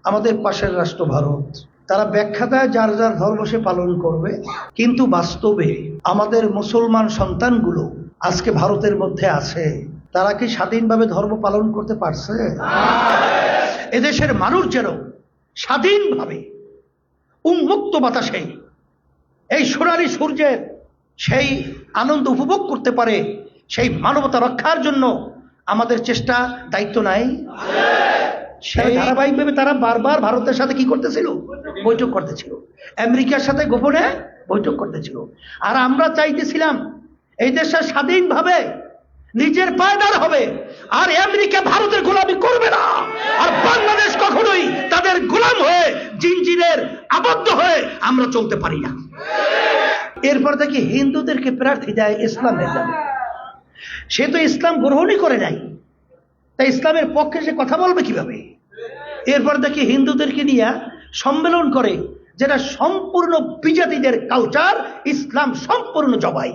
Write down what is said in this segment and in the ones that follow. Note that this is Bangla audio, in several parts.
আমাদের পাশের রাষ্ট্র ভারত, তারা ব্যাখ্যা দেয় যার যার ধর্ম সে পালন করবে, কিন্তু বাস্তবে আমাদের মুসলমান সন্তানগুলো আজকে ভারতের মধ্যে আছে, তারা কি স্বাধীনভাবে ধর্ম পালন করতে পারছে? এদেশের মানুষ যেন স্বাধীনভাবে উন্মুক্ত বাতাসে এই সোনালী সূর্যের সেই আনন্দ উপভোগ করতে পারে, সেই মানবতা রক্ষার জন্য আমাদের চেষ্টা, দায়িত্ব নাই? সেই ধারাবাহিকভাবে তারা বারবার ভারতের সাথে কি করতেছিল? বৈঠক করতেছিল, আমেরিকার সাথে গোপনে বৈঠক করতেছিল। আর আমরা চাইতেছিলাম এই দেশে স্বাধীনভাবে নিজের পায়ে দাঁড় হবে, আর আমেরিকা ভারতের গোলামি করবে না, আর বাংলাদেশ কখনোই তাদের গোলাম হয়ে জিনজিরের আবদ্ধ হয়ে আমরা চলতে পারি না। এরপর দেখি হিন্দুদেরকে প্রার্থী দেয় ইসলামের নামে। সে তো ইসলাম গ্রহণই করে নাই, তাই ইসলামের পক্ষে সে কথা বলবে কিভাবে? এরপর দেখি হিন্দুদেরকে নিয়ে সম্মেলন করে, যেটা সম্পূর্ণ বিজাতিদের কালচার, ইসলাম সম্পূর্ণ জবাই।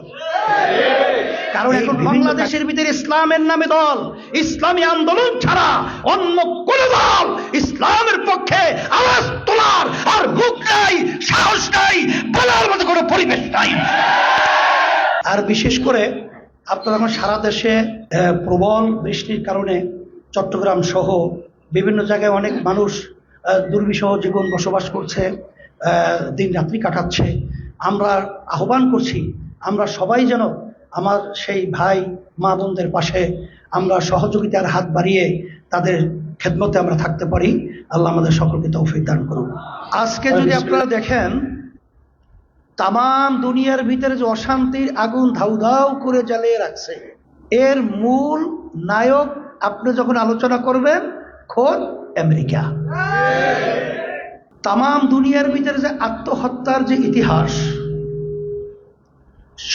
কারণ এখন বাংলাদেশের ভিতরে ইসলামের নামে দল, ইসলামী আন্দোলন ছাড়া অন্য কোন দল ইসলামের পক্ষে আওয়াজ তোলার আর মুখ নাই, সাহস নাই, বলার মতো কোনো পরিবেশ নাই। আর বিশেষ করে আপনারা আমার সারা দেশে প্রবল বৃষ্টির কারণে চট্টগ্রাম সহ বিভিন্ন জায়গায় অনেক মানুষ দুর্বিষহ জীবন বসবাস করছে, দিন রাত্রি কাটাচ্ছে। আমরা আহ্বান করছি, আমরা সবাই যেন আমার সেই ভাই মা বোনদের পাশে আমরা সহযোগিতার হাত বাড়িয়ে তাদের খেদমতে আমরা থাকতে পারি। আল্লাহ আমাদের সকলকে তৌফিক দান করুন। আজকে যদি আপনারা দেখেন, তাম দুনিয়ার ভিতরে যে অশান্তির আগুন ধাউ ধাউ করে জ্বালিয়ে রাখছে, এর মূল নায়ক আপনি যখন আলোচনা করবেন, খোদ আমেরিকা। তাম দুনিয়ার ভিতরে যে আত্মহত্যার যে ইতিহাস,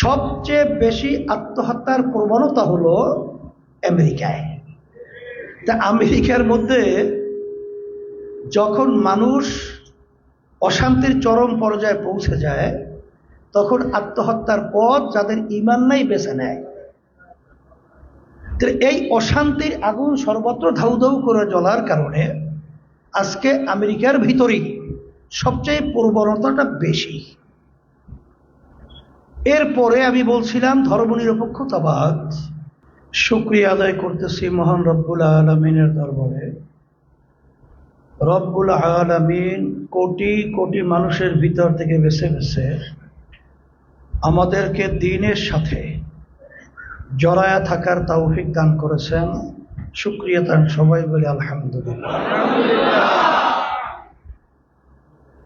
সবচেয়ে বেশি আত্মহত্যার প্রবণতা হলো আমেরিকায়। তা আমেরিকার মধ্যে যখন মানুষ অশান্তির চরম পর্যায়ে পৌঁছে যায়, তখন আত্মহত্যার পথ যাদের ঈমান নাই বেছে নেয়। এই অশান্তির আগুন সর্বত্র ধাউ ধাউ করে জ্বলার কারণে আজকে আমেরিকার ভিতরেই সবচেয়ে প্রবণতাটা বেশি। এরপরে আমি বলছিলাম ধর্মনিরপেক্ষতাবাদ। শুকরিয়া আদায় করতেছি মহান রব্বুল আলামিনের দরবারে। রব্বুল আলামিন কোটি কোটি মানুষের ভিতর থেকে বেছে বেছে আমাদেরকে দ্বীনের সাথে জড়ায়া থাকার তৌফিক দান করেছেন। শুকরিয়া তার সবাই বলে আলহামদুলিল্লাহ।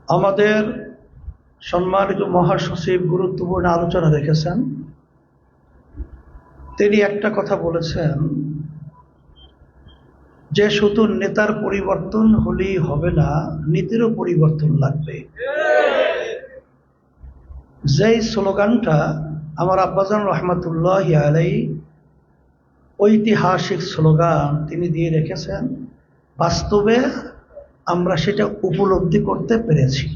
আমাদের সম্মানিত মহাসচিব গুরুত্বপূর্ণ আলোচনা রেখেছেন। তিনি একটা কথা বলেছেন যে শুধু নেতার পরিবর্তন হলেই হবে না, নীতিরও পরিবর্তন লাগবে। যেই স্লোগানটা আমার আব্বাজান রহমাতুল্লাহি আলাইহি ঐতিহাসিক স্লোগান তিনি দিয়ে রেখেছেন, বাস্তবে আমরা সেটা উপলব্ধি করতে পেরেছি।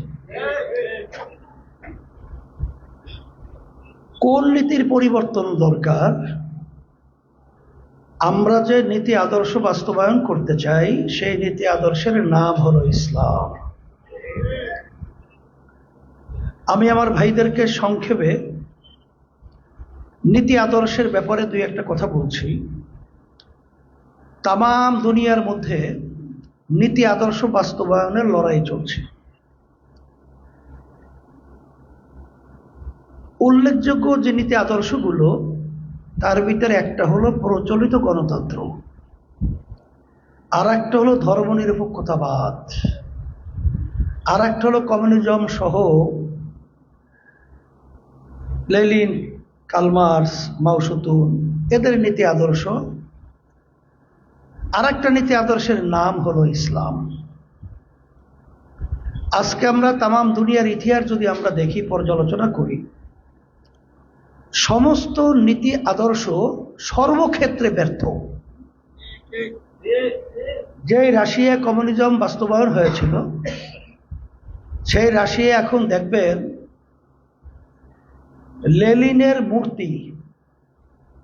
কোন নীতির পরিবর্তন দরকার? আমরা যে নীতি আদর্শ বাস্তবায়ন করতে চাই, সেই নীতি আদর্শের নাম হলো ইসলাম। আমি আমার ভাইদেরকে সংক্ষেপে নীতি আদর্শের ব্যাপারে দুই একটা কথা বলছি। তাম দুনিয়ার মধ্যে নীতি আদর্শ বাস্তবায়নের লড়াই চলছে। উল্লেখযোগ্য যে নীতি আদর্শগুলো, তার ভিতরে একটা হলো প্রচলিত গণতন্ত্র, আর একটা হলো ধর্মনিরপেক্ষতাবাদ, আর একটা হলো কমিউনিজম সহ লেনিন, কার্ল মার্কস, মাও সেতুং এদের নীতি আদর্শ। আর একটা নীতি আদর্শের নাম হলো ইসলাম। আজকে আমরা তাম দুনিয়ার ইতিহাস যদি আমরা দেখি, পর্যালোচনা করি, সমস্ত নীতি আদর্শ সর্বক্ষেত্রে ব্যর্থ। যে রাশিয়া কমিউনিজম বাস্তবায়ন হয়েছিল, সেই রাশিয়া এখন দেখবেন লেনিনের মূর্তি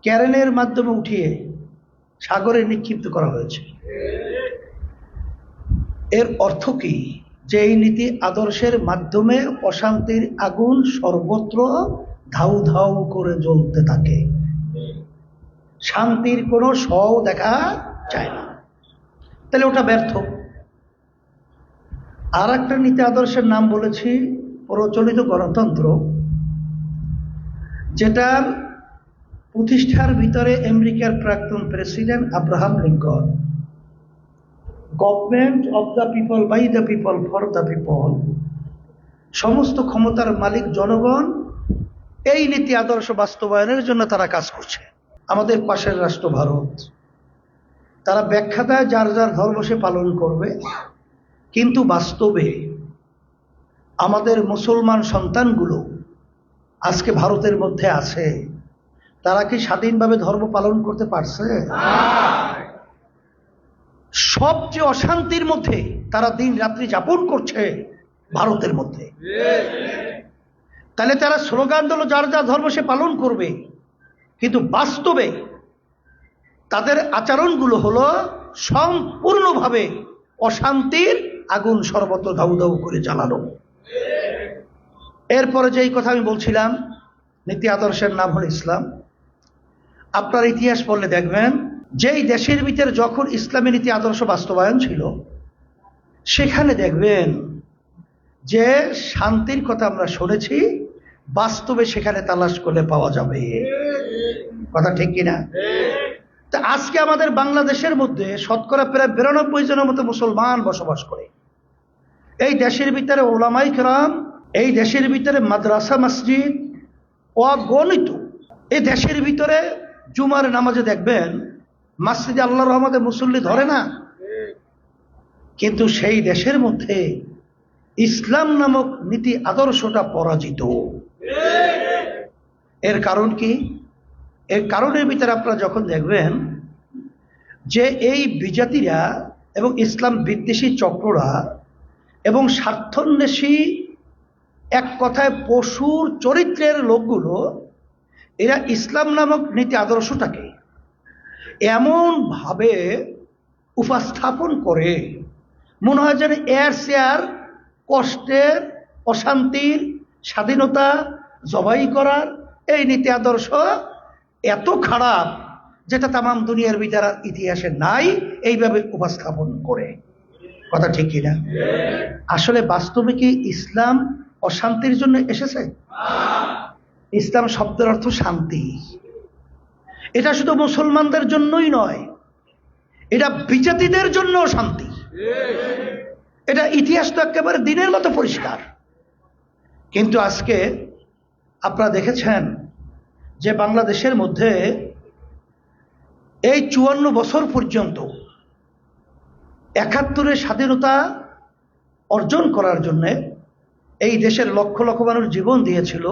ক্যারেনের মাধ্যমে উঠিয়ে সাগরে নিক্ষিপ্ত করা হয়েছে। এর অর্থ কি? যে এই নীতি আদর্শের মাধ্যমে অশান্তির আগুন সর্বত্র ধাউ ধাউ করে জ্বলতে থাকে, শান্তির কোনো সও দেখা যায় না, তাহলে ওটা ব্যর্থ। আর একটা নীতি আদর্শের নাম বলেছি প্রচলিত গণতন্ত্র, যেটার প্রতিষ্ঠার ভিতরে আমেরিকার প্রাক্তন president Abraham Lincoln, government of the people, by the people, for the people, সমস্ত ক্ষমতার মালিক জনগণ, এই নীতি আদর্শ বাস্তবায়নের জন্য তারা কাজ করছে। আমাদের পাশের রাষ্ট্র ভারত, তারা ব্যাখ্যা দেয় যার যার ধর্ম সে পালন করবে, কিন্তু বাস্তবে আমাদের মুসলমান সন্তানগুলো আজকে ভারতের মধ্যে আছে, তারা কি স্বাধীনভাবে ধর্ম পালন করতে পারছে? সবচেয়ে অশান্তির মধ্যে তারা দিন রাত্রি যাপন করছে ভারতের মধ্যে। তাহলে তারা স্লোগান দিল যার যার ধর্ম সে পালন করবে, কিন্তু বাস্তবে তাদের আচরণগুলো হলো সম্পূর্ণভাবে অশান্তির আগুন সর্বত্র ধাউ ধাউ করে জ্বালানো। এরপরে যেই কথা আমি বলছিলাম, নীতি আদর্শের নাম হল ইসলাম। আপনার ইতিহাস পড়লে দেখবেন, যেই দেশের ভিতরে যখন ইসলামী নীতি আদর্শ বাস্তবায়ন ছিল, সেখানে দেখবেন যে শান্তির কথা আমরা শুনেছি, বাস্তবে সেখানে তালাশ করলে পাওয়া যাবে। কথা ঠিক কিনা? তা আজকে আমাদের বাংলাদেশের মধ্যে শতকরা প্রায় 92 জনের মতো মুসলমান বসবাস করে। এই দেশের ভিতরে ওলামাই কেরাম, এই দেশের ভিতরে মাদ্রাসা মসজিদ অগণিত। এই দেশের ভিতরে জুমার নামাজে দেখবেন মসজিদে আল্লাহর রহমতে মুসল্লি ধরে না, কিন্তু সেই দেশের মধ্যে ইসলাম নামক নীতি আদর্শটা পরাজিত। এর কারণ কি? এর কারণের ভিতরে আপনারা যখন দেখবেন যে এই বিজাতিরা এবং ইসলাম বিদ্বেষী চক্ররা এবং স্বার্থন্বেষী, এক কথায় পশুর চরিত্রের লোকগুলো, এরা ইসলাম নামক নীতি আদর্শটাকে এমন ভাবে উপস্থাপন করে, মনে হয় যেন এর শেয়ার কষ্টের, অশান্তির, স্বাধীনতা জবাই করার এই নীতি আদর্শ এত খারাপ যেটা তামাম দুনিয়ার বিচার ইতিহাসে নাই, এইভাবে উপস্থাপন করে। কথা ঠিক কিনা? আসলে বাস্তবে কি ইসলাম অশান্তির জন্য এসেছে? ইসলাম শব্দের অর্থ শান্তি। এটা শুধু মুসলমানদের জন্যই নয়, এটা বিজাতিদের জন্য শান্তি। এটা ইতিহাস তো একেবারে দিনের মতো পরিষ্কার। কিন্তু আজকে আপনারা দেখেছেন যে বাংলাদেশের মধ্যে এই 54 বছর পর্যন্ত 71-এর স্বাধীনতা অর্জন করার জন্য এই দেশের লক্ষ লক্ষ মানুষ জীবন দিয়েছিল,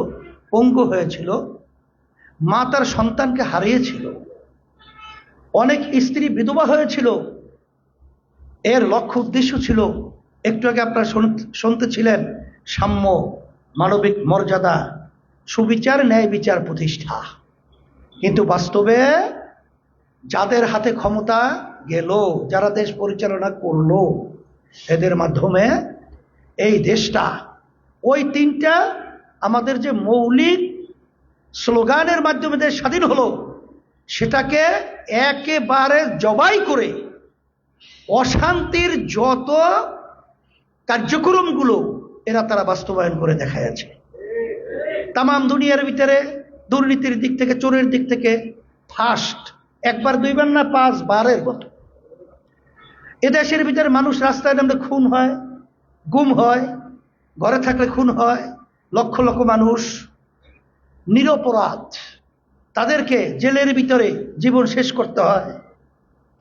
পঙ্গু হয়েছিল, মা তার সন্তানকে হারিয়েছিল, অনেক স্ত্রী বিধবা হয়েছিল। এর লক্ষ্য উদ্দেশ্য ছিল, একটু আগে আপনারা শুনতেছিলেন, সাম্য, মানবিক মর্যাদা, সুবিচার, ন্যায় বিচার প্রতিষ্ঠা। কিন্তু বাস্তবে যাদের হাতে ক্ষমতা গেল, যারা দেশ পরিচালনা করলো, এদের মাধ্যমে এই দেশটা ওই 3টা আমাদের যে মৌলিক স্লোগানের মাধ্যমে দেশ স্বাধীন হলো, সেটাকে একেবারে জবাই করে অশান্তির যত কার্যক্রমগুলো তারা বাস্তবায়ন করে দেখাচ্ছে। তামাম দুনিয়ার ভিতরে দুর্নীতির দিক থেকে, চোরের দিক থেকে ফার্স্ট, একবার দুইবার না 5 বারের মতো। এদেশের ভিতরে মানুষ রাস্তায় নামলে খুন হয়, গুম হয়, ঘরে থাকলে খুন হয়, লক্ষ লক্ষ মানুষ নিরপরাধ, তাদেরকে জেলের ভিতরে জীবন শেষ করতে হয়,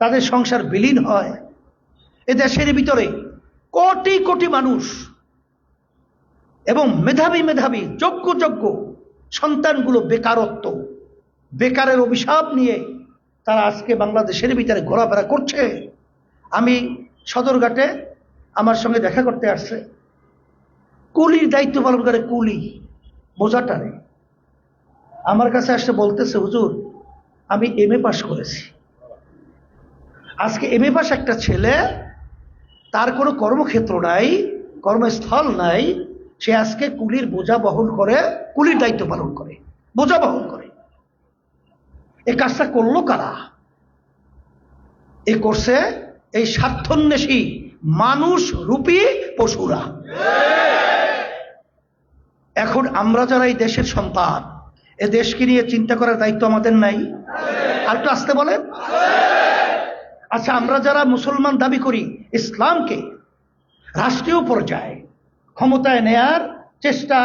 তাদের সংসার বিলীন হয়। এদেশের ভিতরে কোটি কোটি মানুষ এবং মেধাবী মেধাবী যোগ্য যোগ্য সন্তানগুলো বেকারত্ব, বেকারের অভিশাপ নিয়ে তারা আজকে বাংলাদেশের ভিতরে ঘোরাফেরা করছে। আমি সদরঘাটে আমার সঙ্গে দেখা করতে আসছে, কুলির দায়িত্ব পালন করে, কুলি বোঝাটারে, আমার কাছে আসতে বলতেছে, হুজুর আমি MA পাস করেছি। আজকে MA পাস একটা ছেলে তার কোনো কর্মক্ষেত্র নাই, কর্মস্থল নাই, সে আজকে কুলির বোঝা বহন করে, কুলির দায়িত্ব পালন করে, বোঝা বহন করে। এই কাজটা করলো কারা? এ করছে এই স্বার্থন্বেষী মানুষ রূপী পশুরা। এখন আমরা যারা এই দেশের সন্তান, এ দেশকে নিয়ে চিন্তা করার দায়িত্ব আমাদের নাই? আর একটু আসতে বলেন। আচ্ছা, আমরা যারা মুসলমান দাবি করি, ইসলামকে রাষ্ট্রীয় পর্যায়ে ক্ষমতায় নেয়ার চেষ্টা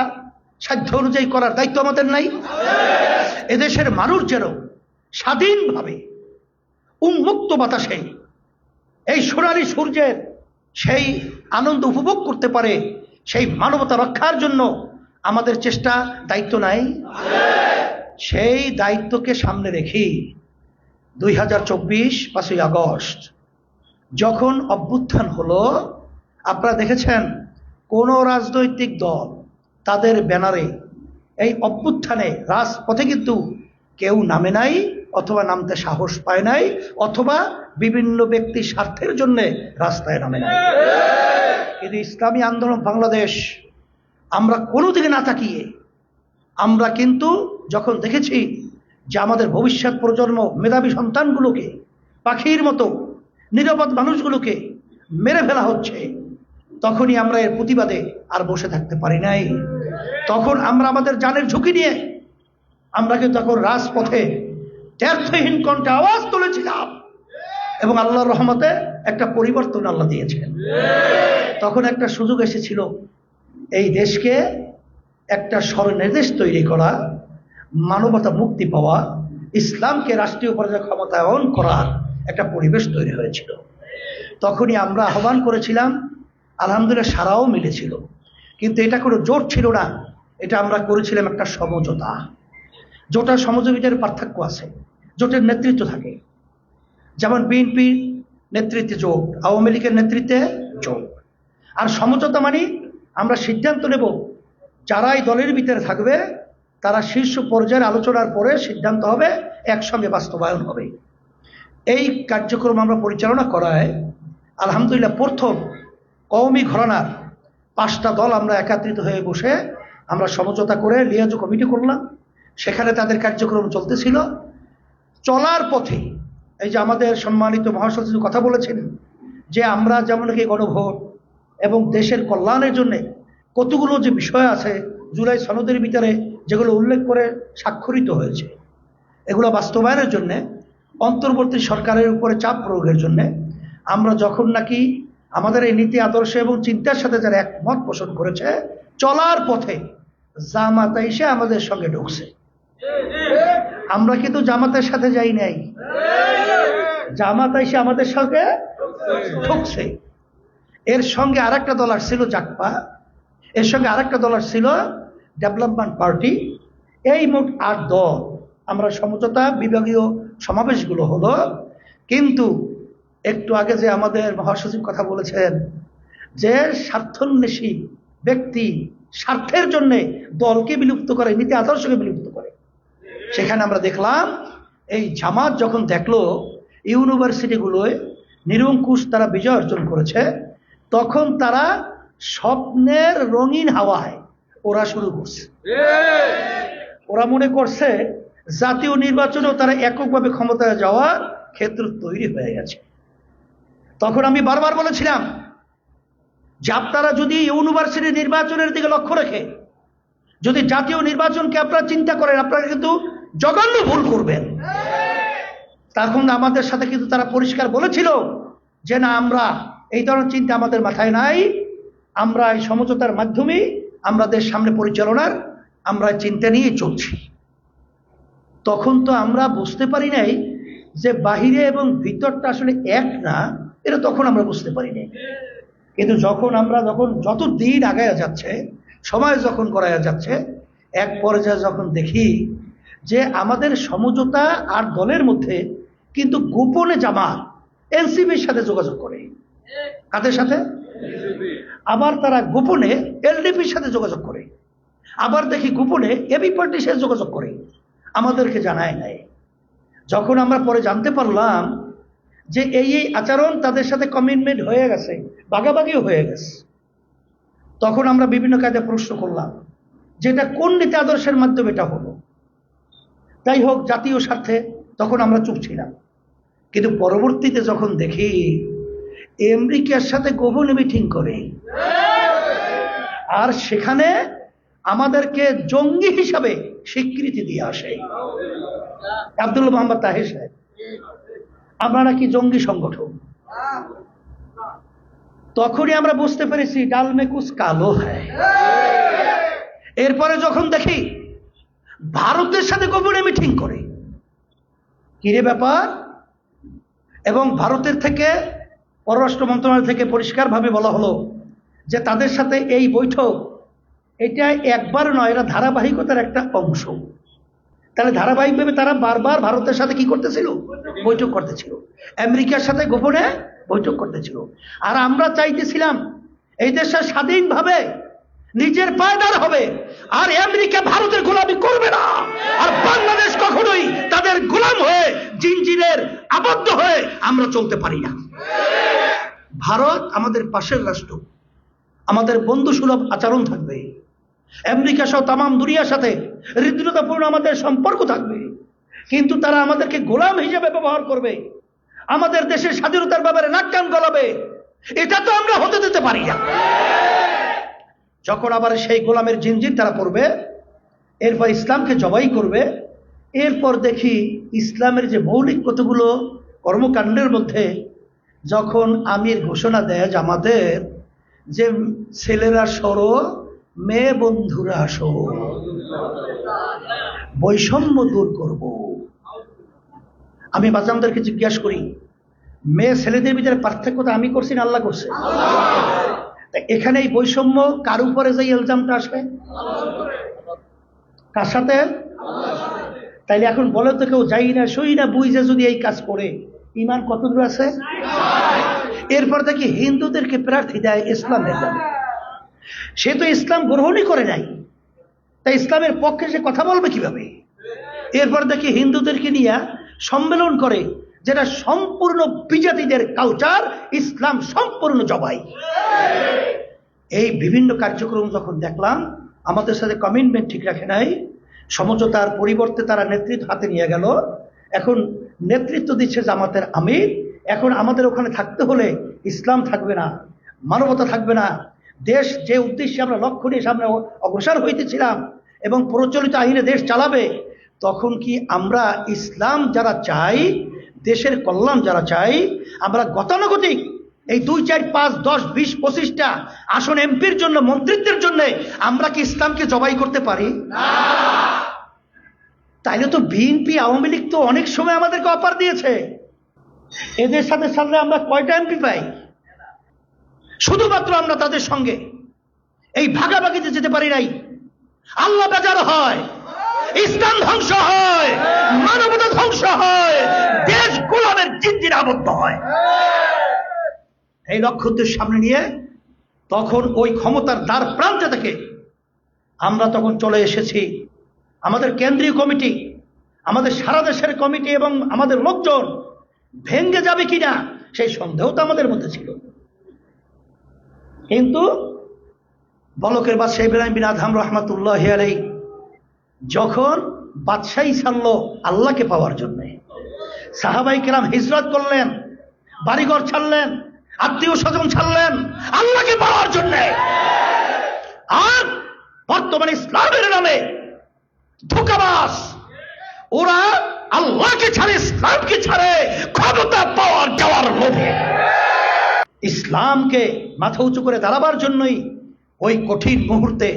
সাধ্য অনুযায়ী করার দায়িত্ব আমাদের নাই? এদেশের মানুষ যেন স্বাধীনভাবে উন্মুক্ত বাতাসে এই সোনালী সূর্যের সেই আনন্দ উপভোগ করতে পারে, সেই মানবতা রক্ষার জন্য আমাদের চেষ্টা, দায়িত্ব নাই? সেই দায়িত্বকে সামনে রেখে 2024 5ই আগস্ট যখন অভ্যুত্থান হলো, আপনারা দেখেছেন কোন রাজনৈতিক দল তাদের ব্যানারে এই অভ্যুত্থানে রাজপথে কিন্তু কেউ নামে নাই, অথবা নামতে সাহস পায় নাই, অথবা বিভিন্ন ব্যক্তি স্বার্থের জন্য রাস্তায় নামে নাই। কিন্তু ইসলামী আন্দোলন বাংলাদেশ আমরা কোনো দিকে না তাকিয়ে আমরা কিন্তু যখন দেখেছি যে আমাদের ভবিষ্যৎ প্রজন্ম মেধাবী সন্তানগুলোকে পাখির মতো নিরাপদ মানুষগুলোকে মেরে ফেলা হচ্ছে, তখনই আমরা এর প্রতিবাদে আর বসে থাকতে পারি নাই। তখন আমরা আমাদের জানের ঝুঁকি নিয়ে আমরা কিন্তু তখন রাজপথে ব্যর্থহীন কণ্ঠে আওয়াজ তুলেছিলাম, এবং আল্লাহর রহমতে একটা পরিবর্তন আল্লাহ দিয়েছেন। তখন একটা সুযোগ এসেছিল এই দেশকে একটা স্বর্ণনির্দেশ তৈরি করা, মানবতা মুক্তি পাওয়া, ইসলামকে রাষ্ট্রীয় পর্যায়ে ক্ষমতায়ন করার একটা পরিবেশ তৈরি হয়েছিল। তখনই আমরা আহ্বান করেছিলাম, আলহামদুলিল্লাহ সারাও মিলেছিল, কিন্তু এটা কোনো জোট ছিল না, এটা আমরা করেছিলাম একটা সমঝোতা। জোটার সমঝোতার পার্থক্য আছে, জোটের নেতৃত্ব থাকে, যেমন বিএনপির নেতৃত্বে জোট, আওয়ামী লীগের নেতৃত্বে জোট। আর সমঝোতা মানে আমরা সিদ্ধান্ত নেব যারাই দলের ভিতরে থাকবে তারা শীর্ষ পর্যায়ের আলোচনার পরে সিদ্ধান্ত হবে, একসঙ্গে বাস্তবায়ন হবে। এই কার্যক্রম আমরা পরিচালনা করায় আলহামদুলিল্লাহ প্রথম কওমি ঘরানার 5টা দল আমরা একত্রিত হয়ে বসে আমরা সমঝোতা করে লিয়াজু কমিটি করলাম। সেখানে তাদের কার্যক্রম চলতেছিল। চলার পথে এই যে আমাদের সম্মানিত মহাসচিব কথা বলেছেন যে আমরা যেমন কি গণভোট এবং দেশের কল্যাণের জন্য কতগুলো যে বিষয় আছে জুলাই সনদের ভিতরে যেগুলো উল্লেখ করে স্বাক্ষরিত হয়েছে, এগুলো বাস্তবায়নের জন্য অন্তর্বর্তী সরকারের উপরে চাপ প্রয়োগের জন্য আমরা যখন নাকি আমাদের এই নীতি আদর্শ এবং চিন্তার সাথে যারা একমত পোষণ করেছে, চলার পথে জামাত এসে আমাদের সঙ্গে ঢুকছে। আমরা কিন্তু জামাতের সাথে যাই নাই, জামাত এসে আমাদের সঙ্গে ঢুকছে। এর সঙ্গে আরেকটা দল আসছিল জাকপা, এর সঙ্গে আরেকটা দল আসছিল ডেভেলপমেন্ট পার্টি। এই মোট 8 দল আমরা সমঝোতা বিভাগীয় সমাবেশগুলো হলো। কিন্তু একটু আগে যে আমাদের মহাসচিব কথা বলেছেন যে স্বার্থন্বেষী ব্যক্তি স্বার্থের জন্য দলকে বিলুপ্ত করে, নীতি আদর্শকে বিলুপ্ত করে, সেখানে আমরা দেখলাম এই জামাত যখন দেখলো ইউনিভার্সিটিগুলোয় নিরঙ্কুশ তারা বিজয় অর্জন করেছে, তখন তারা স্বপ্নের রঙিন হাওয়ায় ওরা শুরু করছে। ওরা মনে করছে জাতীয় নির্বাচনেও তারা এককভাবে ক্ষমতায় যাওয়ার ক্ষেত্র তৈরি হয়ে গেছে। তখন আমি বারবার বলেছিলাম যে আপনারা যদি ইউনিভার্সিটি নির্বাচনের দিকে লক্ষ্য রেখে যদি জাতীয় নির্বাচনকে আপনারা চিন্তা করেন, আপনারা কিন্তু জঘন্য ভুল করবেন। তখন আমাদের সাথে কিন্তু তারা পরিষ্কার বলেছিল যে না, আমরা এই ধরনের চিন্তা আমাদের মাথায় নাই, আমরা এই সমঝোতার মাধ্যমে আমাদের সামনে পরিচালনার আমরা চিন্তা নিয়ে চলছি। তখন তো আমরা বুঝতে পারি নাই যে বাহিরে এবং ভিতরটা আসলে এক না, এটা তখন আমরা বুঝতে পারি নাই। কিন্তু যখন যত দিন আগায়া যাচ্ছে, সময় যখন গড়ায়া যাচ্ছে, এক পর্যায়ে যখন দেখি যে আমাদের সমঝোতা আর দলের মধ্যে কিন্তু গোপনে জামাত এনসিপির সাথে যোগাযোগ করে। কাদের সাথে? আবার তারা গোপনে এলডিপির সাথে যোগাযোগ করে, আবার দেখি গোপনে এবি পার্টির সাথে যোগাযোগ করে, আমাদেরকে জানায় নাই। যখন আমরা পরে জানতে পারলাম যে এই আচরণ তাদের সাথে কমিটমেন্ট হয়ে গেছে, ভাগাভাগিও হয়ে গেছে। তখন আমরা বিভিন্ন কায়দায় প্রশ্ন করলাম যেটা কোন নীতি আদর্শের মাধ্যমে এটা হলো। যাই হোক, জাতীয় স্বার্থে তখন আমরা চুপ ছিলাম। কিন্তু পরবর্তীতে যখন দেখি আমেরিকার সাথে গোপনে মিটিং করে আর সেখানে আমাদেরকে জঙ্গি হিসাবে স্বীকৃতি দিয়ে আসে, আব্দুল মোহাম্মদ তাহের সাহেব, আমরা নাকি জঙ্গি সংগঠন। তখনই আমরা বুঝতে পেরেছি ডাল মে কুছ কালো হ্যায়। এরপরে যখন দেখি ভারতের সাথে গোপনে মিটিং করে, কিরে ব্যাপার, এবং ভারতের থেকে পররাষ্ট্র মন্ত্রণালয় থেকে পরিষ্কারভাবে বলা হলো যে তাদের সাথে এই বৈঠক এটা একবার নয়, এটা ধারাবাহিকতার একটা অংশ। তাহলে ধারাবাহিকভাবে তারা বারবার ভারতের সাথে কি করতেছিল? বৈঠক করতেছিল, আমেরিকার সাথে গোপনে বৈঠক করতেছিল। আর আমরা চাইতেছিলাম এই দেশে স্বাধীনভাবে নিজের পায়দার হবে, আর আমেরিকা ভারতের গোলামি করবে না, আর বাংলাদেশ কখনোই তাদের গোলাম হয়ে জিনজিরের আবদ্ধ হয়ে আমরা চলতে পারি না। ভারত আমাদের পাশের রাষ্ট্র, আমাদের বন্ধু সুলভ আচরণ থাকবে, আমেরিকা সহ তাম দুনিয়ার সাথে হৃদ্রতাপূর্ণ আমাদের সম্পর্ক থাকবে, কিন্তু তারা আমাদেরকে গোলাম হিসেবে ব্যবহার করবে, আমাদের দেশের স্বাধীনতার ব্যাপারে নাক কান গলাবে, এটা তো আমরা হতে দিতে পারি না। যখন আবার সেই গোলামের জিনজির তারা পড়বে, এরপর ইসলামকে জবাই করবে, এরপর দেখি ইসলামের যে মৌলিক কতগুলো কর্মকাণ্ডের মধ্যে যখন আমির ঘোষণা দেয় যে আমাদের যে ছেলেরা সরো, মেয়ে বন্ধুরা আসো, বৈষম্য দূর করব। আমি বাচ্চাদেরকে জিজ্ঞাসা করি, মেয়ে ছেলেদের ভিতরে পার্থক্যটা আমি করছি না আল্লাহ করছে? এখানে এই বৈষম্য কার উপরে যে ইলজামটা আসবে? কার সাথে? তাইলে এখন বলে তো কেউ যাই না সই না বুঝে যদি এই কাজ করে ইমান কত দূর আছে? এরপর দেখি হিন্দুদেরকে প্রার্থী দেয় ইসলামের নামে। সে তো ইসলাম গ্রহণই করে নাই, তাই ইসলামের পক্ষে সে কথা বলবে কিভাবে? এরপর দেখি হিন্দুদেরকে নিয়ে সম্মেলন করে, যেটা সম্পূর্ণ বিজাতিদের কালচার, ইসলাম সম্পূর্ণ জবাই। এই বিভিন্ন কার্যক্রম যখন দেখলাম আমাদের সাথে কমিটমেন্ট ঠিক রাখে নাই, সমঝোতার পরিবর্তে তারা নেতৃত্ব হাতে নিয়ে গেল। এখন নেতৃত্ব দিচ্ছে জামাতের আমির। এখন আমাদের ওখানে থাকতে হলে ইসলাম থাকবে না, মানবতা থাকবে না। দেশ যে উদ্দেশ্যে আমরা লক্ষ্য নিয়ে সামনে অগ্রসর হইতেছিলাম এবং প্রচলিত আইনে দেশ চালাবে, তখন কি আমরা ইসলাম যারা চাই, দেশের কল্যাণ যারা চাই, আমরা গতানুগতিক এই 2, 4, 5, 10, 20, 25টা আসন এমপির জন্য, মন্ত্রিত্বের জন্য আমরা কি ইসলামকে জবাই করতে পারি? তাইলে তো বিএনপি, আওয়ামী লীগ তো অনেক সময় আমাদেরকে অফার দিয়েছে। এদের সাথে সামনে আমরা কয়টা এমপি পাই? শুধুমাত্র আমরা তাদের সঙ্গে এই ভাগাভাগিতে যেতে পারি নাই। আল্লাহ বেজার হয়, ইসলাম ধ্বংস হয়, মানবতা ধ্বংস হয়, দেশ গোলামের জিনজিরে আবদ্ধ হয়। এই লক্ষ্য উদ্দেশ্য সামনে নিয়ে তখন ওই ক্ষমতার দ্বার প্রান্তে থেকে আমরা তখন চলে এসেছি। আমাদের কেন্দ্রীয় কমিটি, আমাদের সারা দেশের কমিটি এবং আমাদের লোকজন ভেঙ্গে যাবে কিনা সেই সন্দেহ তো আমাদের মধ্যে ছিল। কিন্তু বলকের বাদশাহ ইব্রাহিম বিন আদহাম রহমাতুল্লাহি আলাইহি যখন বাদশাহী ছাড়ল আল্লাহকে পাওয়ার জন্য, সাহাবাই কেরাম হিজরত করলেন, বাড়িঘর ছাড়লেন, আত্মীয় স্বজন ছাড়লেন আল্লাহকে পাওয়ার জন্য। আর বর্তমানে ইসলামের নামে ধোঁকাবাজ ওরা আল্লাহকে ছাড়ে, ইসলামকে ছাড়ে ক্ষমতা পাওয়ার যাওয়ার লোভে। ইসলামকে মাথা উঁচু করে দাঁড়াবার জন্যই ওই কঠিন মুহূর্তে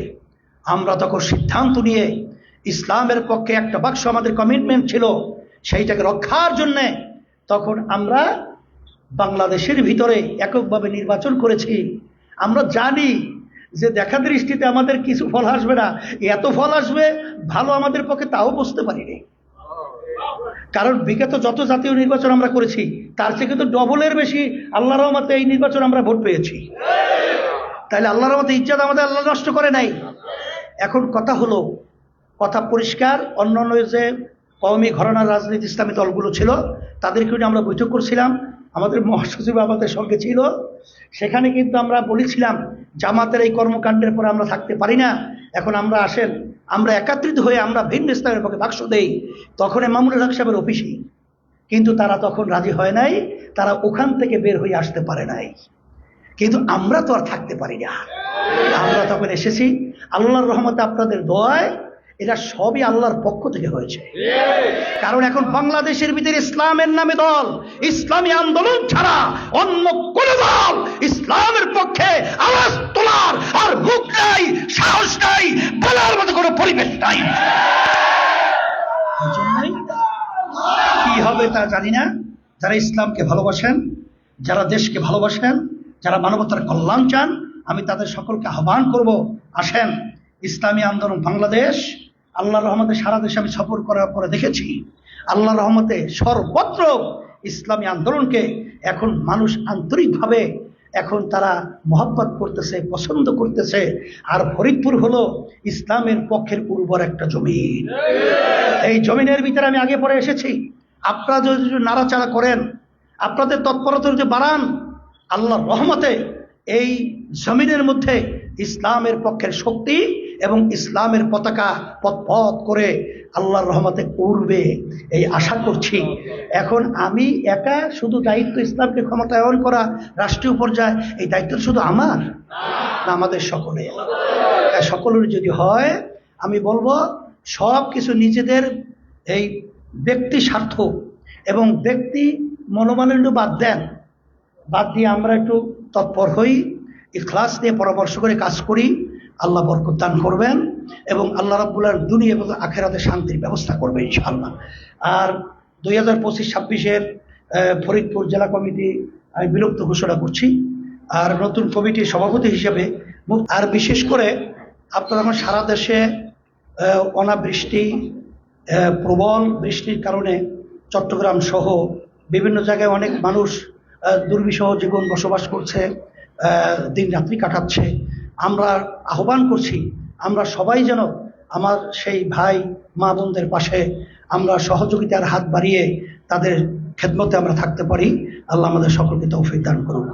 আমরা তখন সিদ্ধান্ত নিয়ে ইসলামের পক্ষে একটা বাক্স আমাদের কমিটমেন্ট ছিল, সেইটাকে রক্ষার জন্যে তখন আমরা বাংলাদেশের ভিতরে এককভাবে নির্বাচন করেছি। আমরা জানি যে দেখা দৃষ্টিতে আমাদের কিছু ফল আসবে না, এত ফল আসবে ভালো আমাদের পক্ষে তাও বুঝতে পারিনি। কারণ বিগত যত জাতীয় নির্বাচন আমরা করেছি তার থেকে কিন্তু ডবলের বেশি আল্লাহর রহমতে এই নির্বাচন আমরা ভোট পেয়েছি। তাহলে আল্লাহর রহমতে ইজ্জত আমাদের আল্লাহ নষ্ট করে নাই। এখন কথা হলো, কথা পরিষ্কার, অন্যান্য যে কওমি ঘরানার রাজনীতি ইসলামী দলগুলো ছিল তাদেরকে নিয়ে আমরা বৈঠক করছিলাম। আমাদের মহাসচিব আমাদের সঙ্গে ছিল। সেখানে কিন্তু আমরা বলেছিলাম জামাতের এই কর্মকাণ্ডের পরে আমরা থাকতে পারি না, এখন আমরা আসেন, আমরা একত্রিত হয়ে আমরা ভিন্ন ইসলামের পক্ষে বাক্স দেই। তখন মামুনুল হক সাহেবের অফিসে, কিন্তু তারা তখন রাজি হয় নাই, তারা ওখান থেকে বের হয়ে আসতে পারে নাই। কিন্তু আমরা তো আর থাকতে পারি না, আমরা তখন এসেছি। আল্লাহর রহমতে আপনাদের দোয়ায় এটা সবই আল্লাহর পক্ষ থেকে হয়েছে। কারণ এখন বাংলাদেশের ভিতরে ইসলামের নামে দল, ইসলামী আন্দোলন ছাড়া অন্য কোন দল ইসলামের পক্ষে আওয়াজ তোলার আর মুখ নাই, সাহস নাই, বলার মতো কোনো পরিবেশ নাই। এজন্যই কি হবে তা জানি না। যারা ইসলামকে ভালোবাসেন, যারা দেশকে ভালোবাসেন, যারা মানবতার কল্যাণ চান, আমি তাদের সকলকে আহ্বান করব, আসেন ইসলামী আন্দোলন বাংলাদেশ। আল্লাহর রহমতে সারা দেশে আমি সফর করার পরে দেখেছি, আল্লাহর রহমতে সর্বত্র ইসলামী আন্দোলনকে এখন মানুষ আন্তরিকভাবে এখন তারা মহব্বত করতেছে, পছন্দ করতেছে। আর ফরিদপুর হলো ইসলামের পক্ষের উর্বর একটা জমিন। এই জমিনের ভিতরে আমি আগে পরে এসেছি। আপনারা যদি নাড়াচাড়া করেন, আপনাদের তৎপরতা যদি বাড়ান, আল্লাহর রহমতে এই জমিনের মধ্যে ইসলামের পক্ষের শক্তি এবং ইসলামের পতাকা পথ করে আল্লাহর রহমতে উড়বে, এই আশা করছি। এখন আমি একা শুধু দায়িত্ব ইসলামকে ক্ষমতায়ন করা রাষ্ট্রীয় পর্যায়ে, এই দায়িত্ব শুধু আমার না, আমাদের সকলে। সকলের যদি হয়, আমি বলবো সব কিছু নিজেদের এই ব্যক্তি স্বার্থ এবং ব্যক্তি মনোমালিন্য বাদ দিয়ে আমরা একটু তৎপর হই, ইখলাস নিয়ে পরামর্শ করে কাজ করি। আল্লাহ বরকত দান করবেন এবং আল্লাহ রাব্বুল আলামিন দুনিয়া এবং আখিরাতে শান্তির ব্যবস্থা করবে ইনশাআল্লাহ। আর 2025-26-এর ফরিদপুর জেলা কমিটি আমি বিলুপ্ত ঘোষণা করছি। আর নতুন কমিটির সভাপতি হিসেবে আর বিশেষ করে আপনারা আমার সারা দেশে অনাবৃষ্টি, প্রবল বৃষ্টির কারণে চট্টগ্রাম সহ বিভিন্ন জায়গায় অনেক মানুষ দুর্বিষহ জীবন বসবাস করছে, দিন রাত্রি কাটাচ্ছে। আমরা আহ্বান করছি, আমরা সবাই যেন আমার সেই ভাই মা বোনদের পাশে আমরা সহযোগিতার হাত বাড়িয়ে তাদের খেদমতে আমরা থাকতে পারি। আল্লাহ আমাদের সকলকে তৌফিক দান করুন।